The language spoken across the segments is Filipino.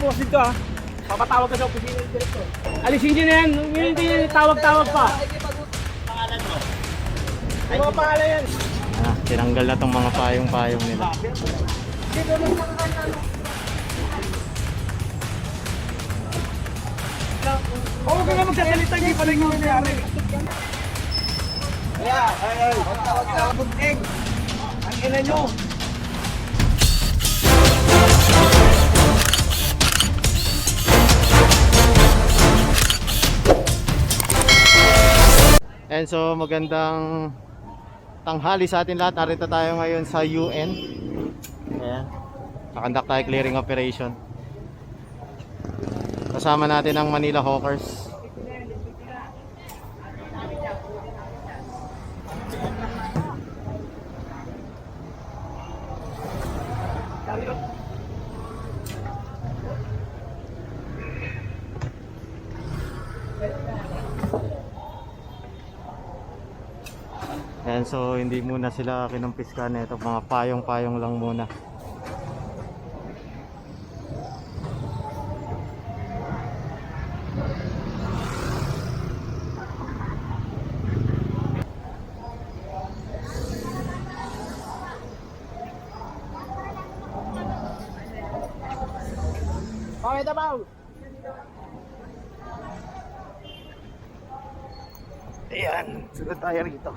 mo kasi dito ha. Papatawag ka sa opisina ng direktor. Alisin nyo na yan. Hindi tawag-tawag pa. Pangalan mo? Ay, mga pangalan yan. Tinanggal na tong mga payong-payong nila. Oo, kaya magsasalita niyo pa rin yung nangyari. Ay. Tawag-tawag bunting. Ang ina nyo. And so magandang tanghali sa atin lahat. Narito tayo ngayon sa UN. Ayan. Nakandak tayo clearing operation. Kasama natin ang Manila Hawkers. Ayan, so hindi muna sila kinumpiskan nito, mga payong-payong lang muna. Pamay tabaw. Ayan, sunod tayo rito.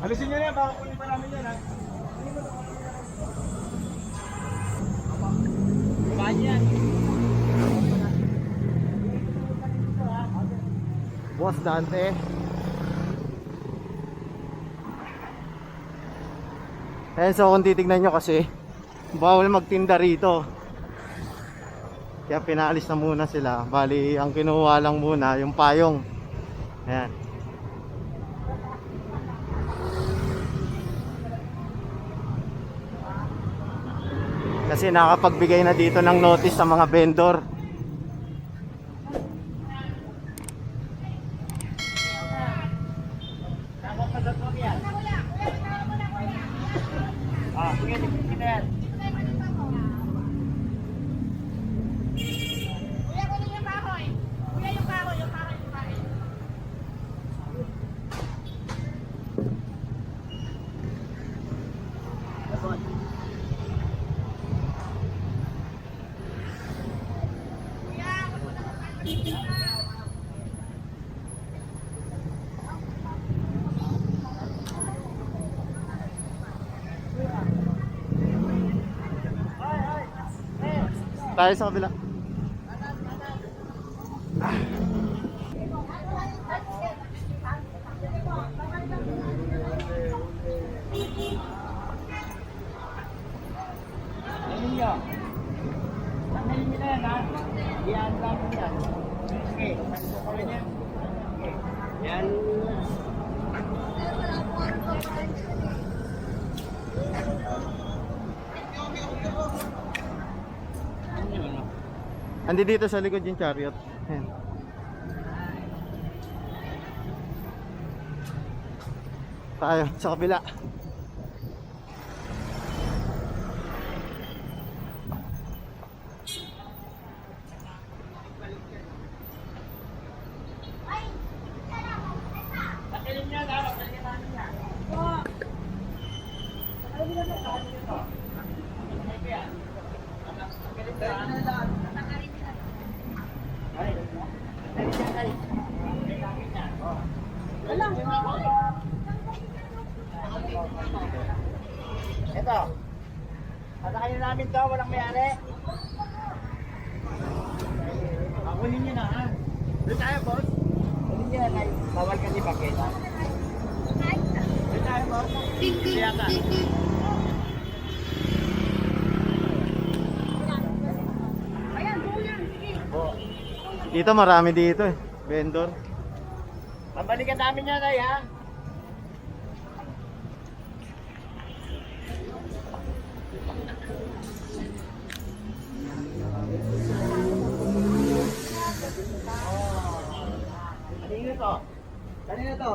Alisin nyo na yan, baka kunin pa namin yan ha. Kumain yan. Boss Dante. Ayan, so kung titignan nyo kasi bawal magtinda rito, kaya pinaalis na muna sila. Bali ang kinuha lang muna yung payong. Ayan. Kasi nakapagbigay na dito ng notice sa mga vendor. Sige, sige na yan. Kuya, kunin yung kahoy. Kuya, yung kahoy, yung kahoy, yung kahoy. Tayo sa kabila. Ayun nyo. Tanggalin nyo na yan ha. Iyan lang mo yan. Sige, tanggalin nyo yan. Yan. Andi dito sa likod yung chariot. Ayan. Tayo sa kabila. Tanggalin nyo yan ha. Tanggalin namin yan. Ito. Patakayin namin to, walang mayari. Akunin nyo na ha. Doon tayo, boss. Kunin nyo na, bawal kasi pakita. Doon tayo, boss. Siya ka. Dito marami dito eh. Vendor. Pabalikan namin yan ay ha. Kanino to? Kanino to?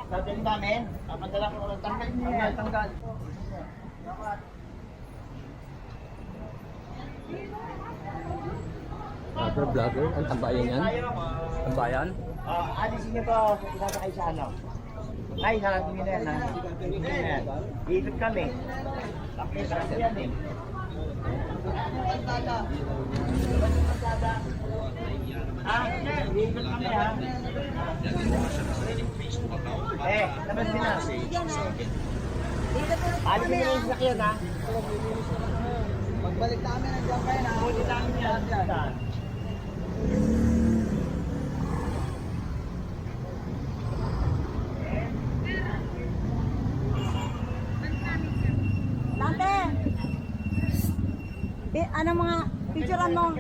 Dadalhin namin? Papadala ko ng tanggal. Vlogger? Ang tambayan yan? Tambayan? Alisin niyo to, pinapakay sa ano. Ay, nakagawin na yan ha. Ikot kami. Tapos kasi yan eh. Ikot kami ha. Labas din na. Alisin niyo yung sakyan ha. Pagbalik namin, nandiyan kayo na. Buti namin yan. Dante! Ano mga picturean mo?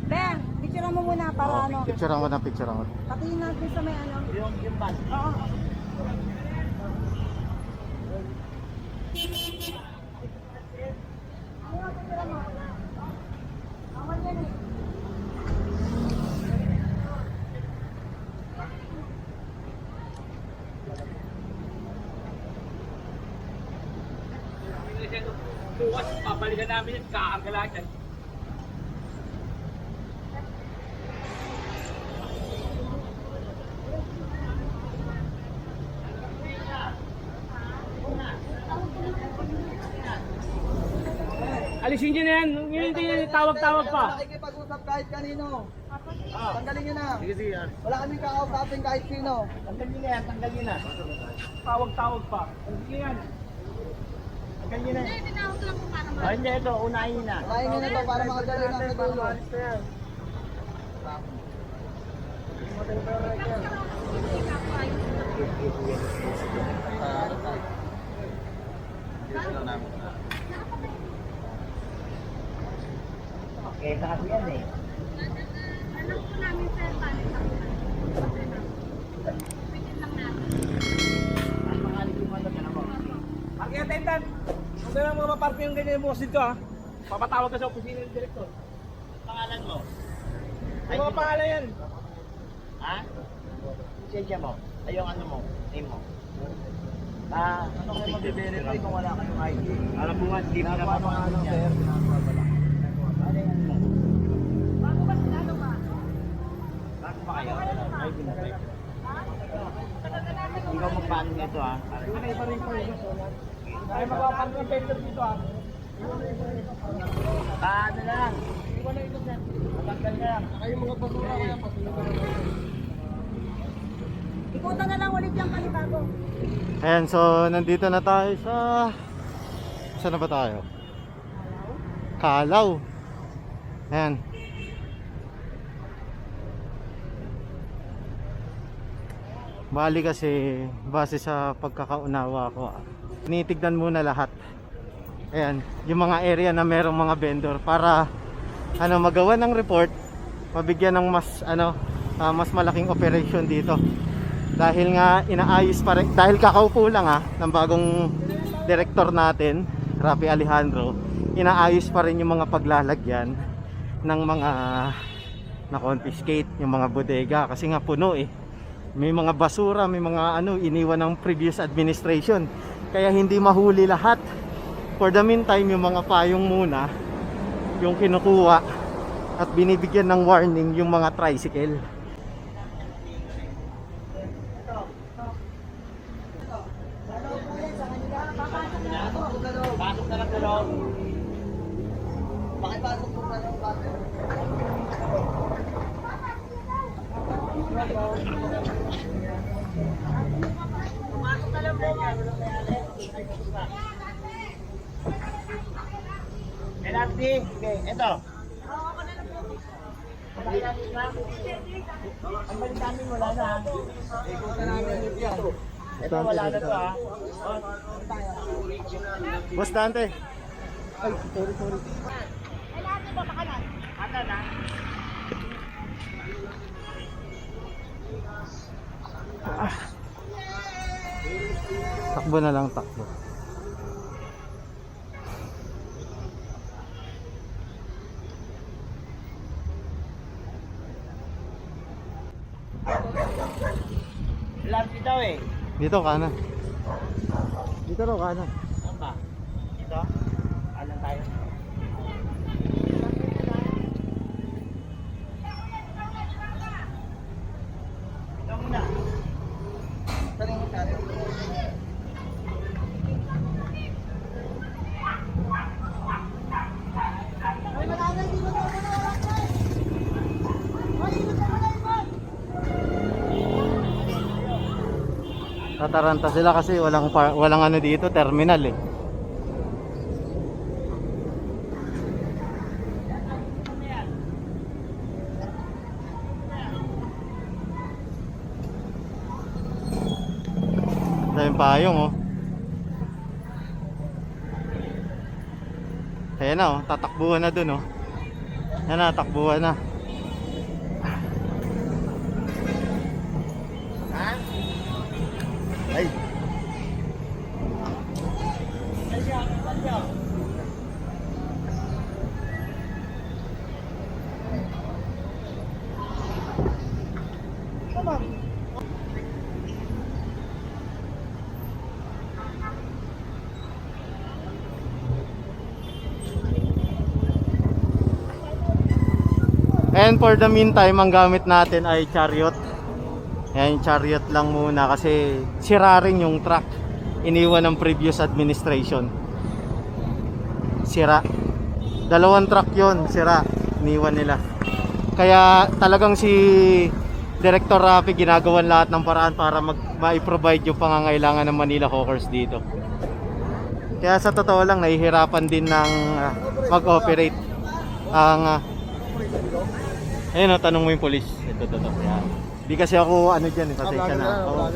Ben, picturean mo muna para ano. Picturean ko na, picturean ko. Patingin natin sa may ano. Yung bus. Oo. Bukas, papalikan namin yan. Kaarga lahat yan. Alisin niyo na yan. Hindi yan tawag-tawag pa. Nakikipag-usap kahit kanino. Tanggalin nyo na. Sige, sige. Wala kaming kakausapin kahit sino. Tanggal niyo na yan. Tanggal niyo na. Tawag-tawag pa. Sige yan. Tanggal niyo na. Hindi, tinawag lang po para Oh, hindi, ito. Unahin niyo na. Lain nyo na to para makadali na sa dulo. Okay, sa kasi yan eh. Alam po namin sir, balik lang. Pitin lang natin. Ang mga alikiman na mo. Parking attendant. Kung gano'n mga maparking yung ganyan mo dito ha. Papatawag ka sa opisina ng direktor. Pangalan mo? Ay, mga pangalan yan. Ha? Lisensya mo? Ay, yung ano mo? Name mo? Ano kayo mag-verify kung wala kayong ID? Alam mo nga, hindi na napapangalan yan. Ano yan mo? Bago ba sila ba? Bago ba kayo? ID na tayo. Ikaw magpaano nito ha? Iba rin po yun. Ay, magpapaano ng vendor dito ha? Paano na lang? Iwan na ito sir. Matanggal na lang. Kayo mga basura kaya pasunod na lang. Ikutan na lang ulit yung panibago. Ayan, so nandito na tayo sa... Saan na ba tayo? Kalaw. Ayan. Bali kasi, base sa pagkakaunawa ko, tinitignan muna lahat. Ayan, yung mga area na merong mga vendor para magawa ng report, mabigyan ng mas malaking operation dito. Dahil nga inaayos pa rin, dahil kakaupo lang ng bagong director natin, Rafi Alejandro, inaayos pa rin yung mga paglalagyan ng mga na-confiscate, yung mga bodega kasi nga puno eh. May mga basura, may mga iniwan ng previous administration. Kaya hindi mahuli lahat. For the meantime, yung mga payong muna yung kinukuha at binibigyan ng warning yung mga tricycle. Pasok na lang sa loob. Pakipasok po sa loob. Pumasok na lang po. LRT, okay, ito. Ang balik namin wala na. Ikutan namin ulit yan. Ito wala na to ha. Boss Dante. Ay, sorry. Ata na. Takbo na lang, takbo. Lanti daw eh. Dito kanan. Dito raw kanan. Saan ba? Dito? Alam tayo. Ito muna. Tanong ka. Tataranta sila kasi walang ano dito, terminal eh. Daming payong oh. Ayan na oh, tatakbuhan na dun oh. Ayan na, takbuhan na. Ay. And for the meantime, ang gamit natin ay chariot. Ayan, chariot lang muna kasi sira rin yung truck. Iniwan ng previous administration. Sira. 2 truck yon, sira. Iniwan nila. Kaya talagang si Director Rafi ginagawan lahat ng paraan para ma-provide yung pangangailangan ng Manila Hawkers dito. Kaya sa totoo lang, nahihirapan din ng mag-operate ang ayun o, tanong mo yung police. Ito. Yan. Di kasi ako ano dyan eh, pasensya na. Oo.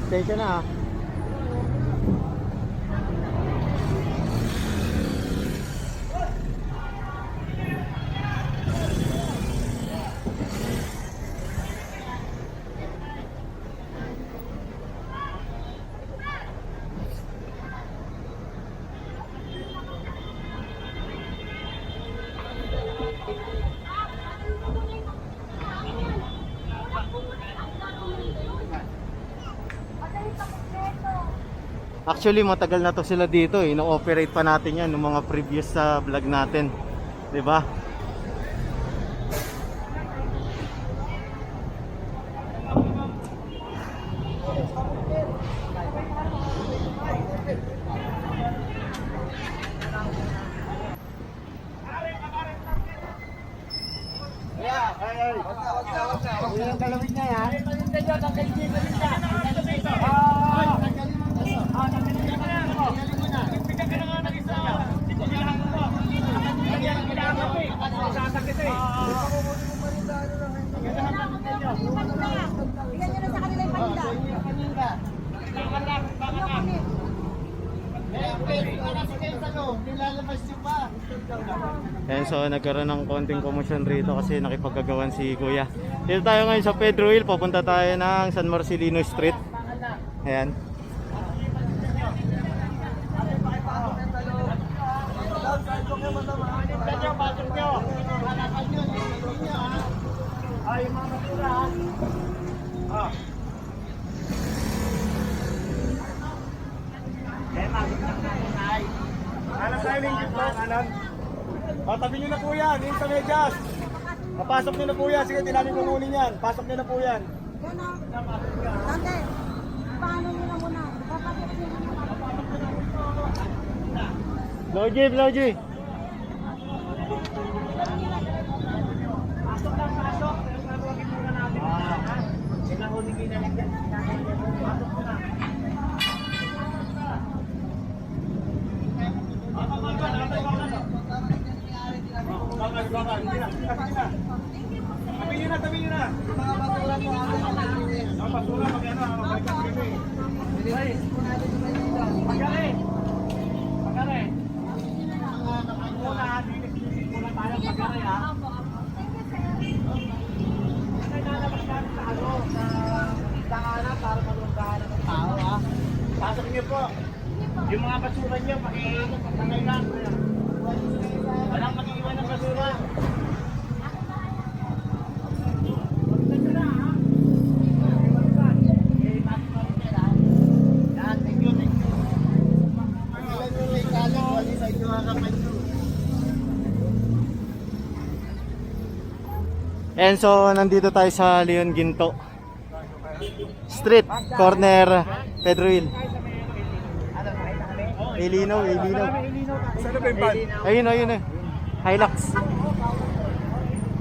Pasensya na ha. Actually, matagal na to sila dito eh. No-operate pa natin yan ng mga previous sa vlog natin. 'Di ba? Yung kalawin niya yan. Bigyan nyo na sa kanila yung paninda. Ayan, so nagkaroon ng konting commotion rito kasi nakipagkagawan si Kuya. Dito tayo ngayon sa Pedro Hill, papunta tayo ng San Marcelino Street. Ayan. Alam tayo ng gift box, alam. O, tabi nyo na po yan, yung sa medyas. Papasok nyo na po yan, sige, tinabi ko kunin yan. Pasok nyo na po yan. Yan o. Dante, paano nyo na muna? Papasok nyo na muna. Logi. Pasok lang, pasok. Pero nabawagin muna natin. Sila huling ginalagyan. Pasok mo na. Tabi nyo na. Mga batulan mo, Ang basura, mag-ano, mag-balikan kami. Magkari. Muna, muna tayo magkari ha. po. Yung mga basura niyo, pakiingat, pagtangay lang. Walang mag-iwan ng basura. Yan, thank you, thank you. Ilan yung may kalang, wali sa inyo hakapan nyo. And so, nandito tayo sa Leon Ginto Street, corner Pedro Hill. Ilinaw. Saan ba yung van? Ayun eh. Hilux.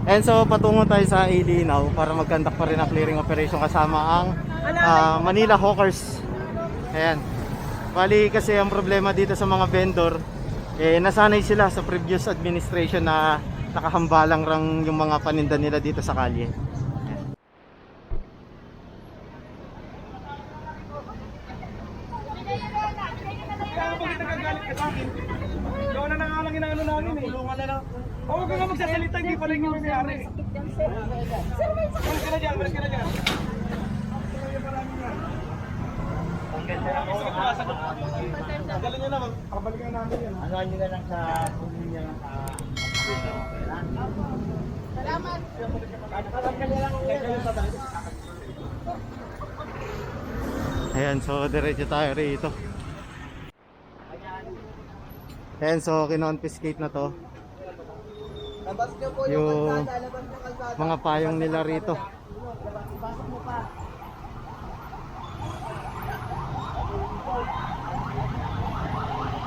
And so, patungo tayo sa Ilinaw para mag-conduct pa rin ang clearing operation kasama ang Manila Hawkers. Ayan. Bali kasi ang problema dito sa mga vendor, nasanay sila sa previous administration na nakahambalang rang yung mga paninda nila dito sa kalye. Kaya bakit nagagalit ka sa akin? Ikaw na nangalang inaano namin eh. Tulungan na lang. Huwag ka nga magsasalita, hindi pa rin yung nangyari. Malis ka na dyan, malis ka na dyan. Galing nyo na, kabalikan namin yan. Ano nyo na lang sa kunin niya ng salamat. Ayan, so diretso tayo rito. Ayan, so kinonfiscate na to Labas nyo po yung kalsada, labas nyo kalsada. mga payong nila rito.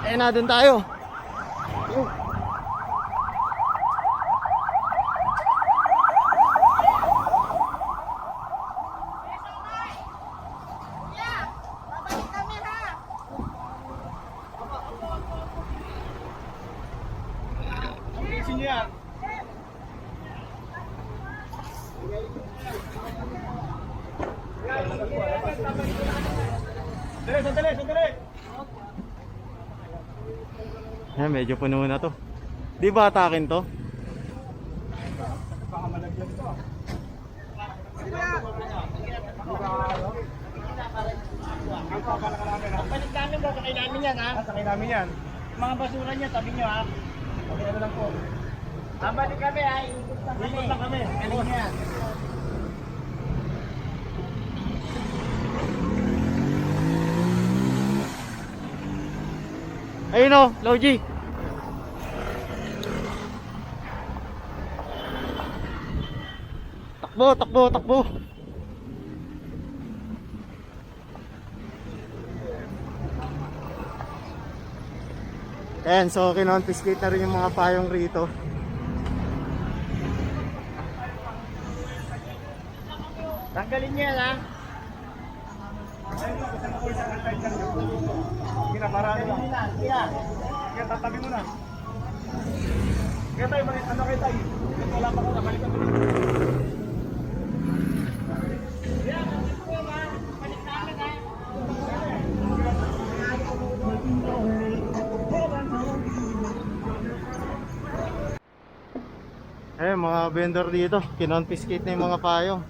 Ayan na, dun tayo. Ayusin nyo yan. Sandali. Ayan, medyo puno na to. Di ba atakin to? Baka malagyan to. Palit namin daw, sakay namin yan ha. Sakay namin yan. Mga basura niya, tabi nyo ha. Okay, ano lang po. Balik kami ha, ikot lang kami. Galing niya. Ayun o, Logi. Takbo. Ayan, so kinonfiscate na rin yung mga payong rito. Tanggalin niya ha. Sige na, para ano lang. Sige, tatabi mo na. Sige tayo, ano kayo tayo? Wala pa ko na, balikan mo na. Eh, mga vendor dito, kinonfiscate na yung mga payong.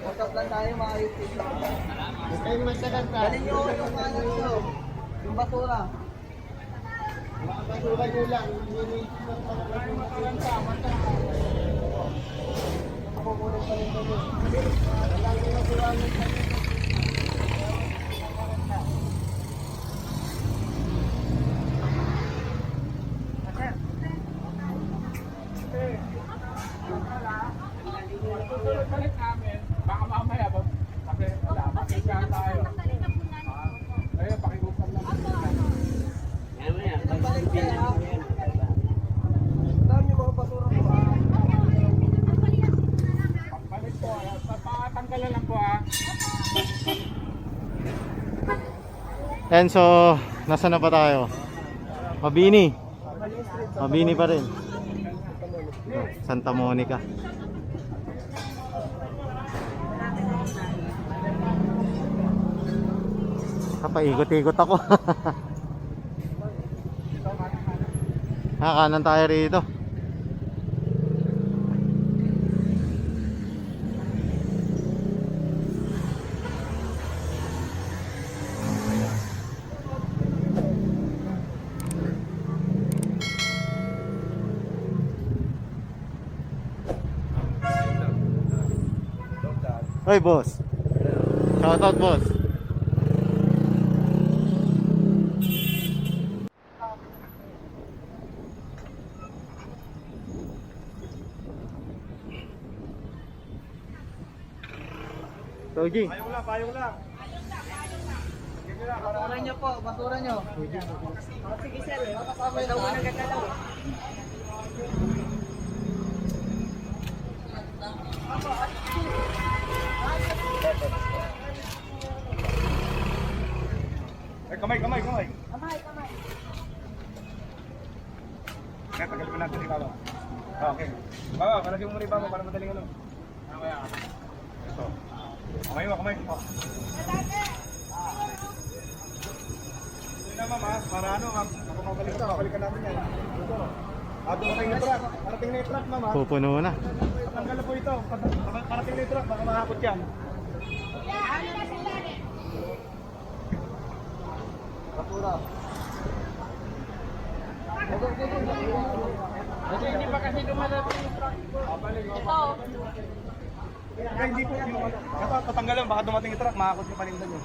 Usap lang tayo mga YouTube. Galing nyo yung ano nyo. Yung basura. Baka mamaya, kasi wala, makikita tayo. Ayun, pakigupan lang. Balik kayo ha. Dami mga basura po ha. Balik po, patanggalan lang po ha. And so, nasa na pa tayo? Mabini pa rin. Santa Monica. Kapaikot-ikot ako. Kanan tayo rito. Hoy boss. Shout out boss. Togi. Payong lang. Basura nyo po, basura nyo. Sige sir, kapapawal daw mo nagagalaw. Kamay. Kamay. Kaya tagal pa natin ikaw. Okay. Baba, palagay mo muna iba mo para madaling ano. Kaya. Ito. Kamay. Ito na mama, para ano, mapapabalikan natin yan. Ito. Dumating na truck. Parating na yung truck mama. Pupuno na. Patanggal na po ito. Parating na yung truck, baka mahakot yan. Basura. Hindi pa kasi dumadating yung truck. Ito. Kaya hindi po. Ito, patanggal lang, baka dumating yung truck, mahakot yung paninda nyo.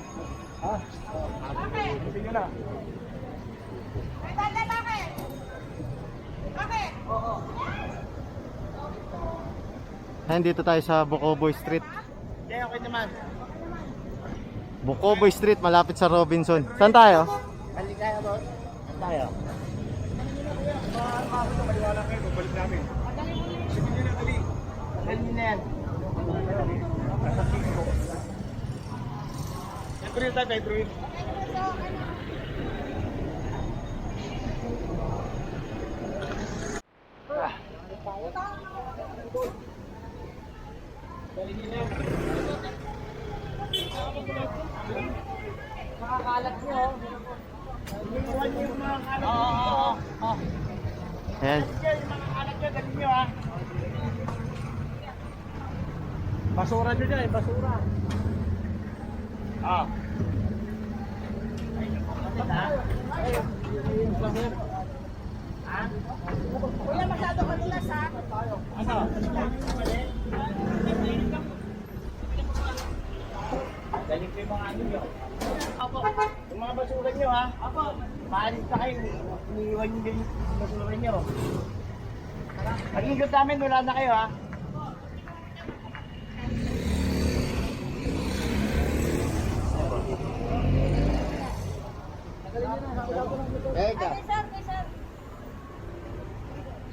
Ha? Sige nyo na. Ayan, dito tayo sa Bukoboy Street. Yeah, okay naman. Bukoboy Street, malapit sa Robinson. Saan tayo? Balik tayo, boss. Saan tayo? Maliwala kayo, balik namin. Sige nyo na, dali. Dali nyo na yan. Pedro tayo, Pedro. Makakalat nyo. Ayan. Basura nyo dyan, basura. Ah. Kuya, masyado kadulas ha. Ano? Galing ko yung mga ano nyo. Apo. Yung mga basura nyo ha. Apo. Maalis na kayo. Iniiwan nyo yung basura nyo. Pag-ingot namin, wala na kayo ha. Ay, sir.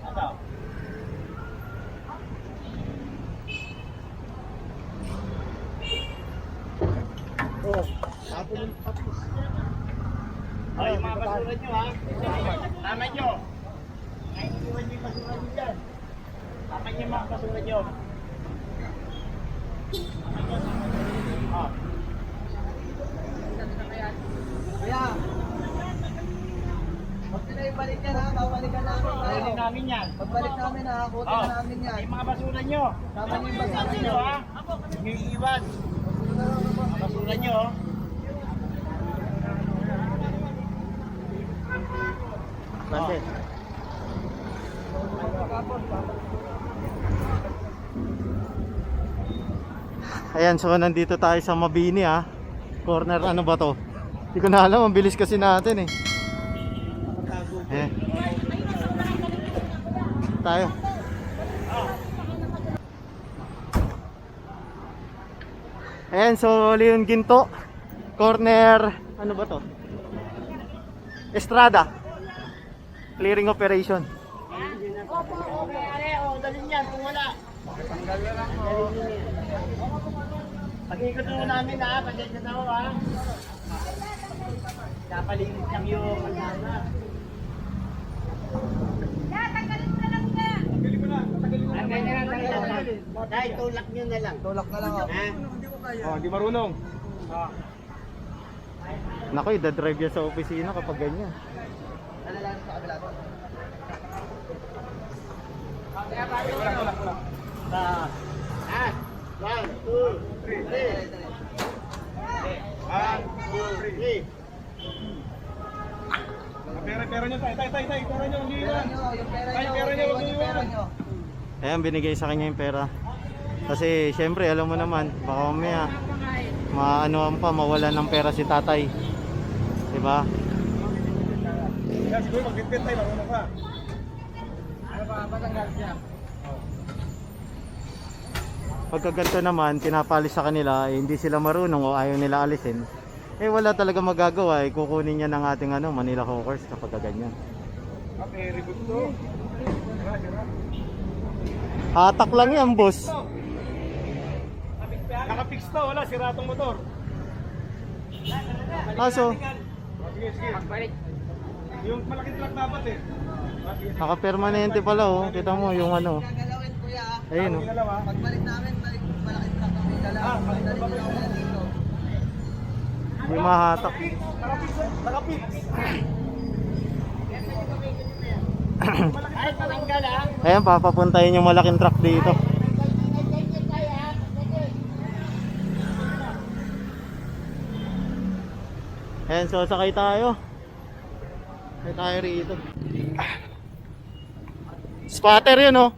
Ano? Oh, tapos. Ay, yung mga basura nyo ha. Tama nyo. Ngayon, iniwan nyo yung basura nyo dyan. Tama nyo yung mga basura nyo. Ah. Kaya, huwag nyo na ibalik yan ha, babalikan namin tayo. Balik namin yan. Pagbalik namin ha, kutin na namin yan. Yung mga basura nyo. Tama nyo yung basura Tama nyo. nyo ha. Yung iiwan. Mga basura nyo. Bakit? Ayan, so nandito tayo sa Mabini ha. Corner ano ba to? Hindi ko na alam, ang bilis kasi natin eh. Tayo. Ayan, so Leon Ginto. Corner, ano ba to? Estrada. Clearing operation. Opo, okay. Dalhin yan kung wala. Tanggal na lang o. Pag-ikot na namin ha. Pasensya na ho ha. Napalinis lang yung kasama. Tanggalin mo na lang nga. Tanggalin na lang. Dahil tulak nyo na lang. Tulak na lang oh. Ha? Oh, di marunong. Naku, idadrive yan sa opisina kapag ganyan. Nalalaan sa kabila to. Pera nyo, tay, pera nyo, hindi Pera iwan. nyo, yung pera Ay, nyo, pera nyo, yung huwag nyo pera iwan. nyo. Ayan, binigay sa kanya yung pera. Kasi syempre, alam mo naman, baka mamaya maanoan pa, mawalan ng pera si tatay. Diba? Kaya siguro mag-bitbit tayo, marunong ka. Pagka ganito naman, pinapalis sa kanila, hindi sila marunong o ayaw nila alisin. Eh wala talaga magagawa, kukunin niya ng ating Manila Hawkers kapag ganyan. Very good to. Hatak lang yan, boss. Nakapix to, wala, sira tong motor. Kaso, Sige, sige. Yung malaking truck dapat eh. naka-permanente pala oh. Kita mo yung Gagalawin kuya. ayun oh. Dalawa. Pagbalik namin, malaking truck kami dala. Dali nyo na dito. Hindi mahatak. Nakapix, nakapix. Ayan, papapuntahin yung malaking truck dito. Ayan, so sakay tayo. Sakay tayo rito. Spotter yun oh.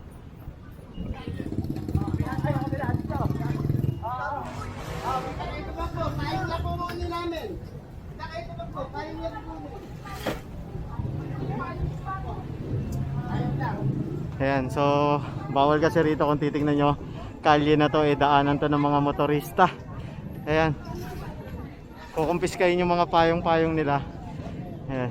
Ayan, so bawal kasi rito kung titignan nyo. Kalye na to, daanan to ng mga motorista. Ayan. Kukumpiskahin yung mga payong-payong nila. Ayan.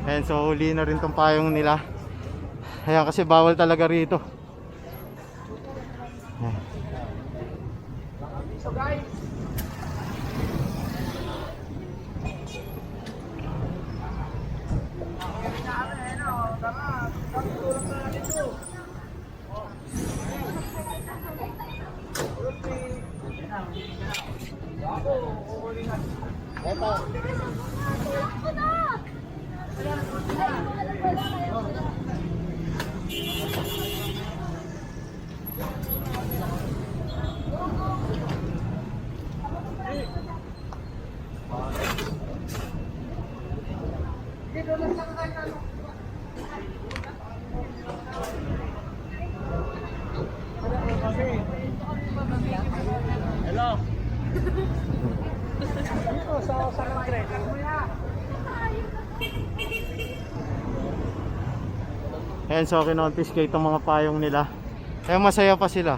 Ayan, so huli na rin tong payong nila. Ayan, kasi bawal talaga rito. Ayan. Hello. Ayan, so kinonfiscate itong mga payong nila. Kaya masaya pa sila.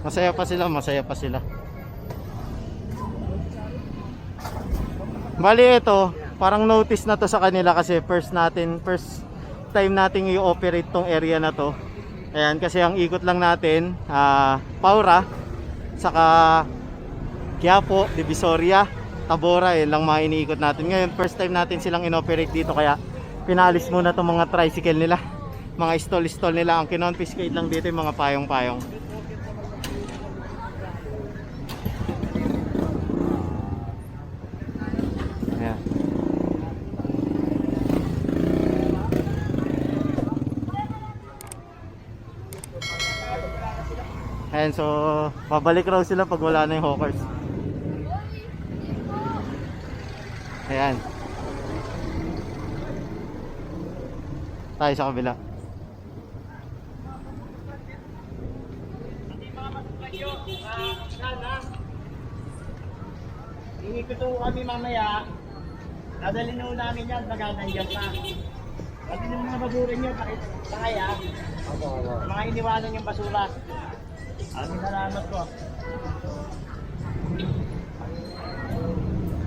Masaya pa sila, masaya pa sila. Bali ito, parang notice na to sa kanila kasi first time nating i-operate tong area na to. Ayan, kasi ang ikot lang natin, Paura, saka Quiapo, Divisoria, Tabora, lang mga iniikot natin. Ngayon, first time natin silang inoperate dito kaya pinalis muna itong mga tricycle nila, mga stall nila. Ang kinonfiscate lang dito yung mga payong-payong. Ayan. Ayan, so babalik raw sila pag wala na yung hawkers. Ayan. Tayo sa kabila. Inikot po kami mamaya. Dadalhin na namin yan, naganandyan pa. Pati yung mga basurin nyo, pakaya. Mga iniwanan yung basura. Salamat po.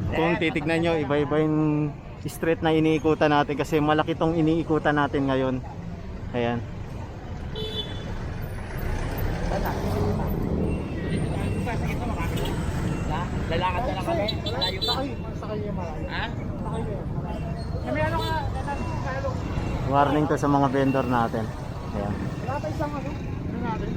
Kung titignan nyo, iba-iba yung street na iniikutan natin kasi malaki tong iniikutan natin ngayon. Ayan. Lalakad na lang kami. Malayo pa. Ha? Kami ano ka? Warning to sa mga vendor natin. Ayan. Wala pa isang ano? Ano natin?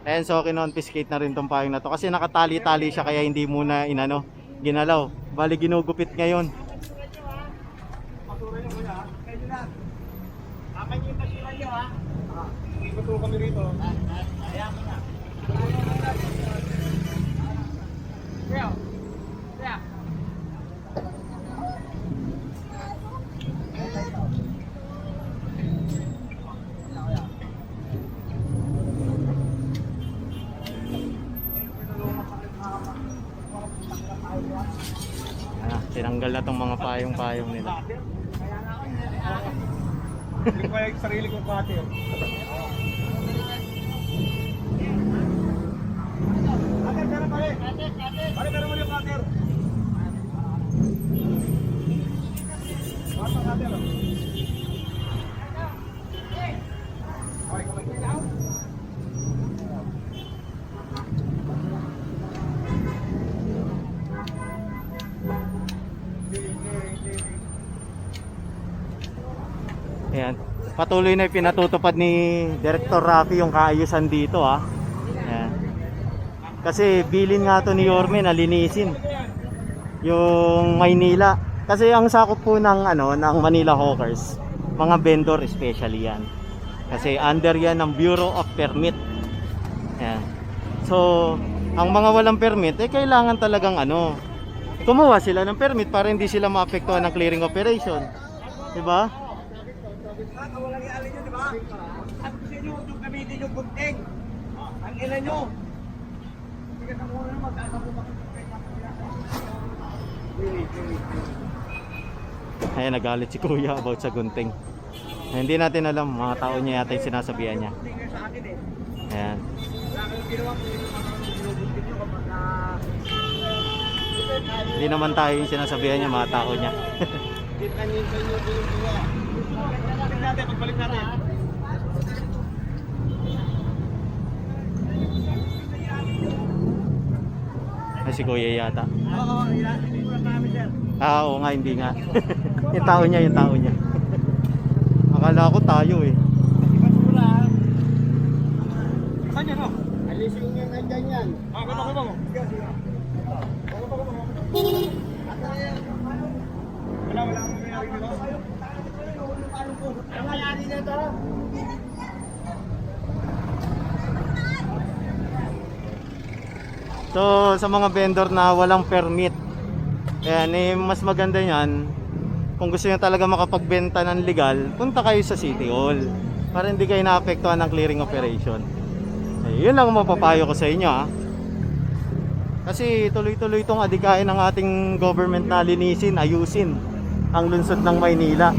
Ayan, so kinonfiscate na rin tong payong na to kasi nakatali-tali siya kaya hindi muna ginalaw. Bali ginugupit ngayon. Basura niyo kuya. Medyo na. Tama niyo yung basura niyo ha. Ikot ko kami rito. Ayan mo na. Kuya. Kuya. Tinanggal na tong mga payong-payong nila. Hindi ko yung sarili kong cutter. Cutter, pero pare. Pare, pero mo yung cutter. Cutter, cutter. Okay, kumagin na. Ayan. Patuloy na pinatutupad ni Director Rafi yung kaayusan dito Ayan. Kasi bilin nga to ni Yorme na linisin yung Maynila. Kasi ang sakop po ng ng Manila Hawkers, mga vendor especially yan. Kasi under yan ng Bureau of Permit. Ayan. So, ang mga walang permit kailangan talagang kumuha sila ng permit para hindi sila maapektuhan ng clearing operation. 'Di ba? Walang ialin nyo, di ba? At gusto nyo, yung gamitin yung gunting. Ang ina nyo. Sige na muna naman, dahil ako makikipin. Ayan, nagalit si Kuya about sa gunting. Hindi natin alam, mga tao niya yata yung sinasabihan niya. Gunting sa akin eh. Ayan. Wala kayong ginawa kung yung mga gunting nyo kapag Hindi naman tayo yung sinasabihan niya, mga tao niya. Ditanyin-tanyin nyo po yung buwa. Pagbalik natin, pagbalik natin. Ay, si Kuya yata. Oo, hindi ko lang namin, sir. Oo nga, hindi nga. Yung tao niya. Akala ko tayo eh. Basura. Saan yan, no? Alisin nyo na dyan yan. Ako. Sige. Wala akong mayari dito. Ang mayari nito. So, sa mga vendor na walang permit, ayan, mas maganda yan. Kung gusto nyo talaga makapagbenta ng legal, punta kayo sa City Hall para hindi kayo naapektuhan ng clearing operation. Yun lang ang mapapayo ko sa inyo Kasi tuloy-tuloy itong adikain ng ating government na linisin, ayusin ang lungsod ng Maynila.